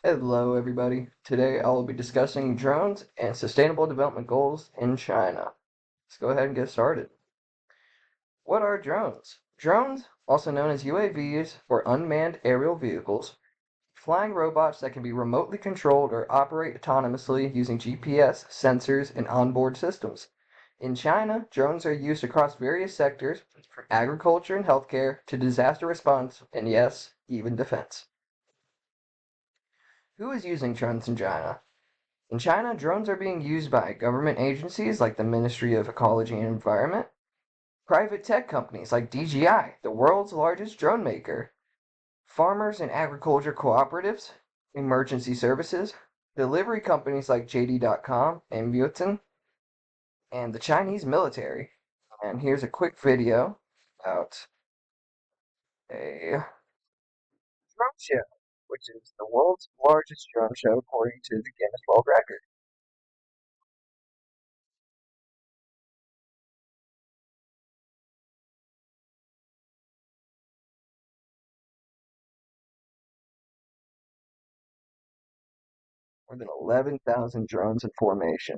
Hello, everybody. Today I will be discussing drones and sustainable development goals in China. Let's go ahead and get started. What are drones? Drones, also known as UAVs or unmanned aerial vehicles, flying robots that can be remotely controlled or operate autonomously using GPS, sensors, and onboard systems. In China, drones are used across various sectors, from agriculture and healthcare to disaster response, and yes, even defense. Who is using drones in China? In China, drones are being used by government agencies like the Ministry of Ecology and Environment, private tech companies like DJI, the world's largest drone maker, farmers and agriculture cooperatives, emergency services, delivery companies like JD.com and Muten, and the Chinese military. And here's a quick video about a drone show, which is the world's largest drone show according to the Guinness World Record. More than 11,000 drones in formation.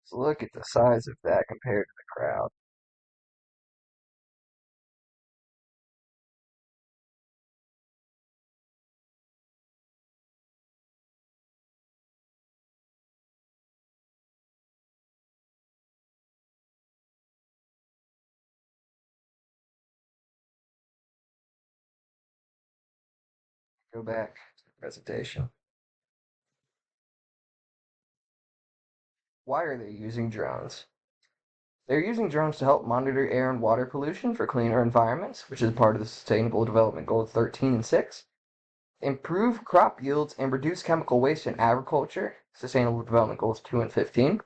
So look at the size of that compared to the crowd. Go back to the presentation. Why are they using drones? They're using drones to help monitor air and water pollution for cleaner environments, which is part of the Sustainable Development Goals 13 and 6. Improve crop yields and reduce chemical waste in agriculture, Sustainable Development Goals 2 and 15.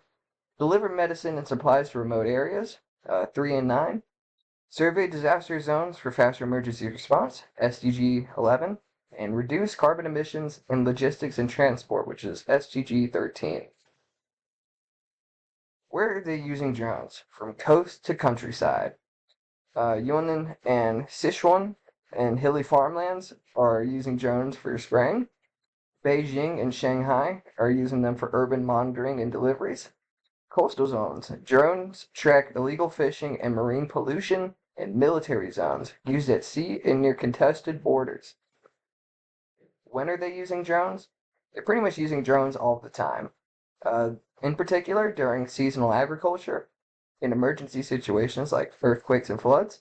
Deliver medicine and supplies to remote areas, 3 and 9. Survey disaster zones for faster emergency response, SDG 11. And reduce carbon emissions in logistics and transport, which is SDG 13. Where are they using drones? From coast to countryside. Yunnan and Sichuan and hilly farmlands are using drones for spraying. Beijing and Shanghai are using them for urban monitoring and deliveries. Coastal zones. Drones track illegal fishing and marine pollution. And military zones used at sea and near contested borders. When are they using drones? They're pretty much using drones all the time. Uh, in particular, during seasonal agriculture, in emergency situations like earthquakes and floods,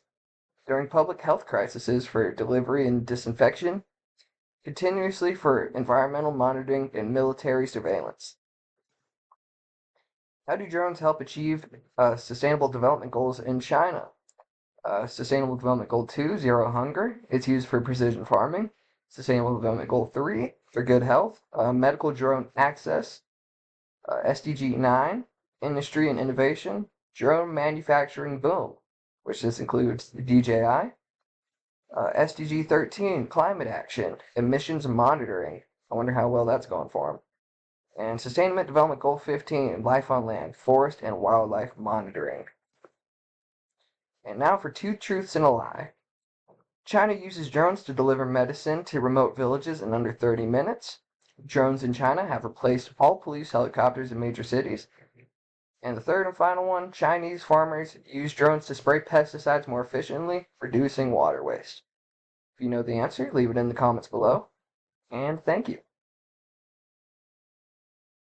during public health crises for delivery and disinfection, continuously for environmental monitoring and military surveillance. How do drones help achieve sustainable development goals in China? Sustainable Development Goal 2, Zero Hunger, it's used for precision farming. Sustainable Development Goal 3, for good health. Medical drone access. SDG 9, Industry and Innovation. Drone manufacturing boom, which this includes the DJI. SDG 13, Climate Action, Emissions Monitoring. I wonder how well that's going for them. And Sustainable Development Goal 15, Life on Land, Forest and Wildlife Monitoring. And now for two truths and a lie. China uses drones to deliver medicine to remote villages in under 30 minutes. Drones in China have replaced all police helicopters in major cities. And the third and final one, Chinese farmers use drones to spray pesticides more efficiently, reducing water waste. If you know the answer, leave it in the comments below. And thank you.